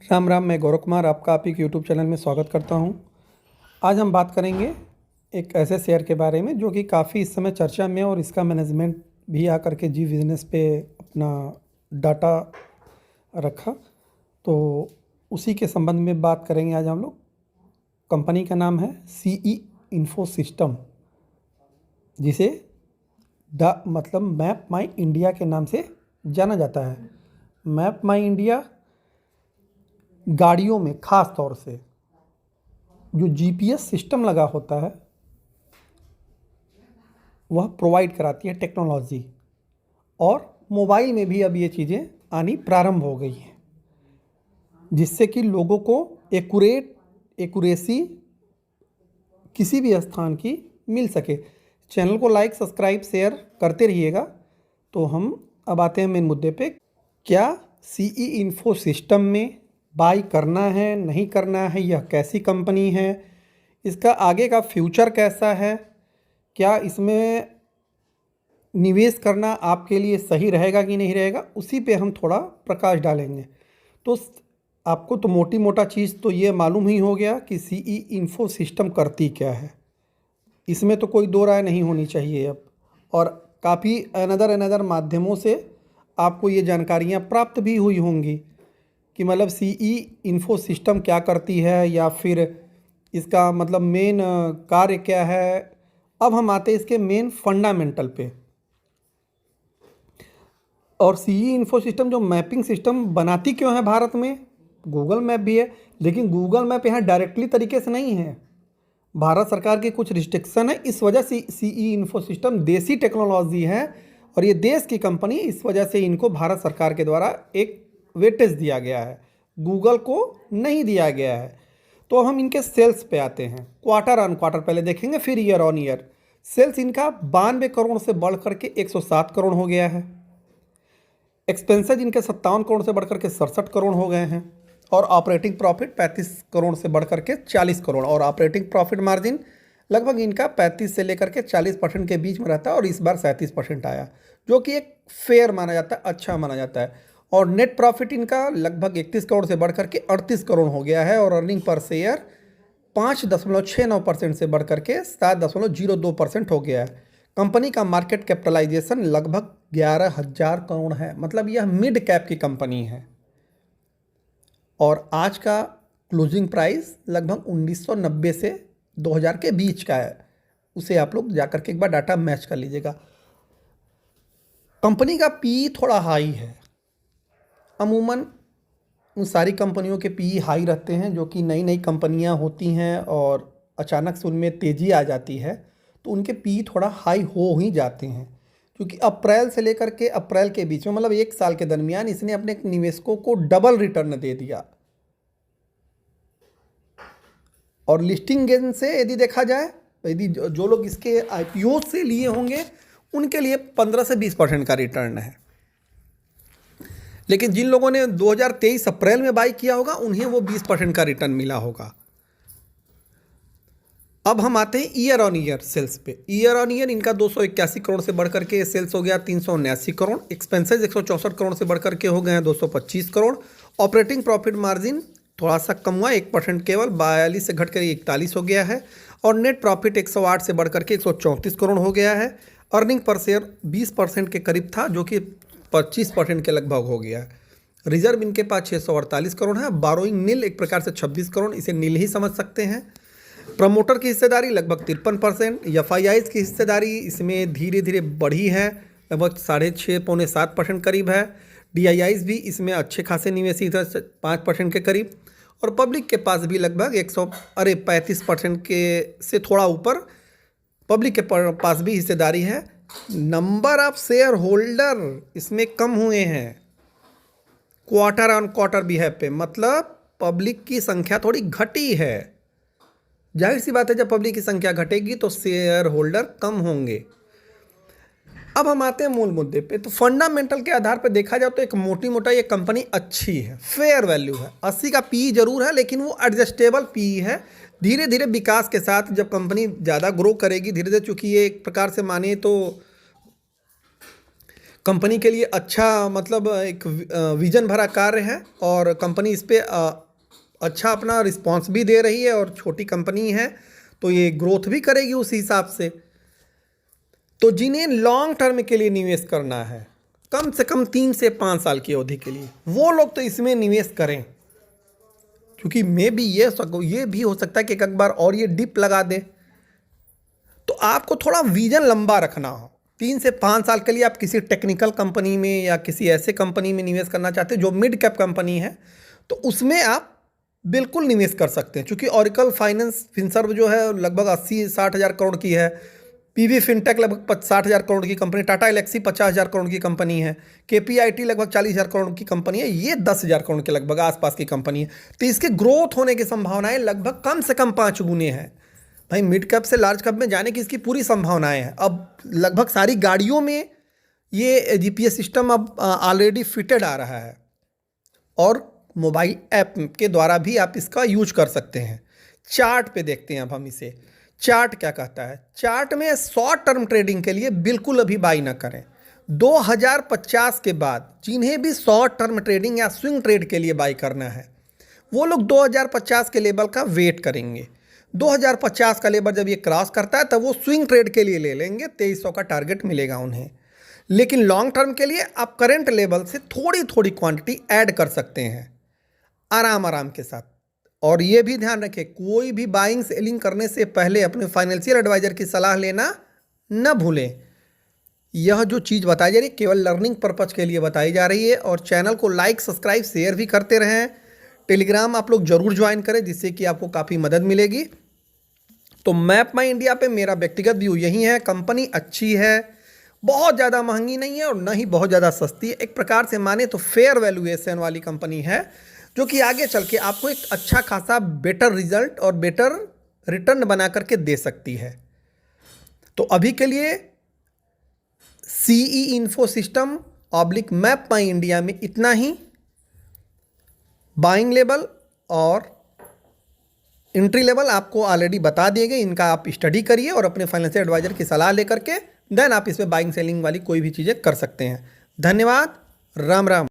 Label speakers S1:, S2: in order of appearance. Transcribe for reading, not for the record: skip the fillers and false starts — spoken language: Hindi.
S1: राम राम। मैं गौरव कुमार आपका आप ही के यूट्यूब चैनल में स्वागत करता हूं। आज हम बात करेंगे एक ऐसे शेयर के बारे में जो कि काफ़ी इस समय चर्चा में है और इसका मैनेजमेंट भी आकर के जी बिज़नेस पे अपना डाटा रखा, तो उसी के संबंध में बात करेंगे आज हम लोग। कंपनी का नाम है सीई इन्फो सिस्टम, जिसे मैप माई इंडिया के नाम से जाना जाता है। मैप माई इंडिया गाड़ियों में ख़ास तौर से जो जीपीएस सिस्टम लगा होता है वह प्रोवाइड कराती है टेक्नोलॉजी, और मोबाइल में भी अब ये चीज़ें आनी प्रारंभ हो गई हैं, जिससे कि लोगों को एक्यूरेसी किसी भी स्थान की मिल सके। चैनल को लाइक सब्सक्राइब शेयर करते रहिएगा। तो हम अब आते हैं मेन मुद्दे पे। क्या सीई इन्फो सिस्टम में बाई करना है, नहीं करना है, यह कैसी कंपनी है, इसका आगे का फ्यूचर कैसा है, क्या इसमें निवेश करना आपके लिए सही रहेगा कि नहीं रहेगा, उसी पे हम थोड़ा प्रकाश डालेंगे। तो आपको तो मोटी मोटा चीज़ तो ये मालूम ही हो गया कि सीई इन्फो सिस्टम करती क्या है, इसमें तो कोई दो राय नहीं होनी चाहिए अब। और काफ़ी अनदर माध्यमों से आपको ये जानकारियाँ प्राप्त भी हुई होंगी कि मतलब सीई इन्फो सिस्टम क्या करती है या फिर इसका मतलब मेन कार्य क्या है। अब हम आते हैं इसके मेन फंडामेंटल पे। और सीई इन्फो सिस्टम जो मैपिंग सिस्टम बनाती क्यों है भारत में? गूगल मैप भी है, लेकिन गूगल मैप यहाँ डायरेक्टली तरीके से नहीं है, भारत सरकार की कुछ रिस्ट्रिक्शन है। इस वजह से सीई इन्फो सिस्टम देसी टेक्नोलॉजी है और ये देश की कंपनी, इस वजह से इनको भारत सरकार के द्वारा एक वेटेज दिया गया है, गूगल को नहीं दिया गया है। तो हम इनके सेल्स पे आते हैं। क्वार्टर ऑन क्वार्टर पहले देखेंगे, फिर ईयर ऑन ईयर। सेल्स इनका 92 करोड़ से बढ़ करके 107 करोड़ हो गया है। एक्सपेंसेज इनके 57 करोड़ से बढ़ करके 67 करोड़ हो गए हैं। और ऑपरेटिंग प्रॉफिट 35 करोड़ से बढ़ करके 40 करोड़, और ऑपरेटिंग प्रॉफिट मार्जिन लगभग इनका 35 से लेकर के 40% के बीच में रहता है, और इस बार 37% आया, जो कि एक फेयर माना जाता है, अच्छा माना जाता है। और नेट प्रॉफिट इनका लगभग 31 करोड़ से बढ़ करके 38 करोड़ हो गया है, और अर्निंग पर शेयर 5.69% से बढ़ करके 7.02% हो गया है। कंपनी का मार्केट कैपिटलाइजेशन लगभग 11,000 करोड़ है, मतलब यह मिड कैप की कंपनी है। और आज का क्लोजिंग प्राइस लगभग 1990 से 2000 के बीच का है। उसे आप लोग जाकर के एक बार डाटा मैच कर लीजिएगा। कंपनी का पी थोड़ा हाई है। अमूमन उन सारी कंपनियों के पी हाई रहते हैं जो कि नई नई कंपनियां होती हैं और अचानक से उनमें तेज़ी आ जाती है, तो उनके पी थोड़ा हाई हो ही जाते हैं। क्योंकि अप्रैल से लेकर के अप्रैल के बीच में, मतलब एक साल के दरमियान, इसने अपने निवेशकों को डबल रिटर्न दे दिया। और लिस्टिंग गेन से यदि देखा जाए, यदि जो लोग इसके आईपीओ से लिए होंगे उनके लिए 15 से 20% का रिटर्न है। लेकिन जिन लोगों ने 2023 अप्रैल में बाई किया होगा उन्हें वो 20% का रिटर्न मिला होगा। अब हम आते हैं ईयर ऑन ईयर सेल्स पे। ईयर ऑन ईयर इनका 281 करोड़ से बढ़कर के सेल्स हो गया 379 करोड़। एक्सपेंसेज 164 करोड़ से बढ़कर के हो गए हैं 225 करोड़। ऑपरेटिंग प्रॉफिट मार्जिन थोड़ा सा कम हुआ, 1% केवल, 42 से घट कर 41 हो गया है। और नेट प्रॉफिट 108 से बढ़कर के 134 करोड़ हो गया है। अर्निंग पर शेयर 20% के करीब था, जो कि 25% के लगभग हो गया है। रिजर्व इनके पास 648 करोड़ है। बारोइंग नील एक प्रकार से 26 करोड़, इसे नील ही समझ सकते हैं। प्रमोटर की हिस्सेदारी लगभग 53%। एफआईआईज की हिस्सेदारी इसमें धीरे धीरे बढ़ी है, लगभग 6.5 पौने 7% करीब है। डीआईआईज भी इसमें अच्छे खासे निवेशी थे, 5% के करीब। और पब्लिक के पास भी लगभग 35% के से थोड़ा ऊपर पब्लिक के पास भी हिस्सेदारी है। नंबर ऑफ शेयर होल्डर इसमें कम हुए हैं क्वार्टर ऑन क्वार्टर बिहेव पे, मतलब पब्लिक की संख्या थोड़ी घटी है। जाहिर सी बात है, जब पब्लिक की संख्या घटेगी तो शेयर होल्डर कम होंगे। अब हम आते हैं मूल मुद्दे पे। तो फंडामेंटल के आधार पर देखा जाए तो एक मोटी मोटा ये कंपनी अच्छी है, फेयर वैल्यू है। 80 का पी जरूर है, लेकिन वो एडजस्टेबल पी है। धीरे धीरे विकास के साथ जब कंपनी ज़्यादा ग्रो करेगी धीरे धीरे, चूँकि ये एक प्रकार से माने तो कंपनी के लिए अच्छा मतलब एक विजन भरा कार्य है और कंपनी इस पे अच्छा अपना रिस्पॉन्स भी दे रही है और छोटी कंपनी है तो ये ग्रोथ भी करेगी उस हिसाब से। तो जिन्हें लॉन्ग टर्म के लिए निवेश करना है कम से कम 3 से 5 साल की अवधि के लिए, वो लोग तो इसमें निवेश करें, क्योंकि मे भी ये भी हो सकता है कि एक बार और ये डिप लगा दे। तो आपको थोड़ा विजन लंबा रखना हो। 3 से 5 साल के लिए आप किसी टेक्निकल कंपनी में या किसी ऐसे कंपनी में निवेश करना चाहते हैं जो मिड कैप कंपनी है, तो उसमें आप बिल्कुल निवेश कर सकते हैं। क्योंकि ऑरिकल फाइनेंस फिनसर्व जो है लगभग 80-60 हज़ार करोड़ की है, पीवी फिनटेक लगभग 60 हज़ार करोड़ की कंपनी, टाटा एलेक्सी 50 हज़ार करोड़ की कंपनी है, केपीआईटी लगभग 40 हज़ार करोड़ की कंपनी है, ये 10 हज़ार करोड़ के लगभग आसपास की कंपनी है। तो इसके ग्रोथ होने की संभावनाएं लगभग कम से कम 5 गुने हैं। भाई मिड कैप से लार्ज कैप में जाने की इसकी पूरी संभावनाएं हैं। अब लगभग सारी गाड़ियों में ये जीपीएस सिस्टम अब ऑलरेडी फिटेड आ रहा है और मोबाइल ऐप के द्वारा भी आप इसका यूज कर सकते हैं। चार्ट पे देखते हैं अब हम इसे, चार्ट क्या कहता है। चार्ट में शॉर्ट टर्म ट्रेडिंग के लिए बिल्कुल अभी बाई ना करें। 2050 के बाद जिन्हें भी शॉर्ट टर्म ट्रेडिंग या स्विंग ट्रेड के लिए बाई करना है वो लोग 2050 के लेवल का वेट करेंगे। 2050 का लेवल जब ये क्रॉस करता है तब वो स्विंग ट्रेड के लिए ले लेंगे, 2300 का टारगेट मिलेगा उन्हें। लेकिन लॉन्ग टर्म के लिए आप करंट लेवल से थोड़ी थोड़ी क्वांटिटी ऐड कर सकते हैं आराम आराम के साथ। और ये भी ध्यान रखें, कोई भी बाइंग सेलिंग करने से पहले अपने फाइनेंशियल एडवाइजर की सलाह लेना न भूलें। यह जो चीज़ बताई जा रही है केवल लर्निंग पर्पज़ के लिए बताई जा रही है। और चैनल को लाइक सब्सक्राइब शेयर भी करते रहें। टेलीग्राम आप लोग ज़रूर ज्वाइन करें जिससे कि आपको काफ़ी मदद मिलेगी। तो मैप माई इंडिया पे मेरा व्यक्तिगत व्यू यही है, कंपनी अच्छी है, बहुत ज़्यादा महंगी नहीं है और न ही बहुत ज़्यादा सस्ती है। एक प्रकार से माने तो फेयर वैल्यूएशन वाली कंपनी है जो कि आगे चल के आपको एक अच्छा खासा बेटर रिजल्ट और बेटर रिटर्न बना करके दे सकती है। तो अभी के लिए सीई इन्फो सिस्टम ऑब्लिक मैप माई इंडिया में इतना ही। बाइंग लेवल और एंट्री लेवल आपको ऑलरेडी बता दिए गए, इनका आप स्टडी करिए और अपने फाइनेंशियल एडवाइजर की सलाह लेकर के देन आप इसमें बाइंग सेलिंग वाली कोई भी चीज़ें कर सकते हैं। धन्यवाद, राम राम।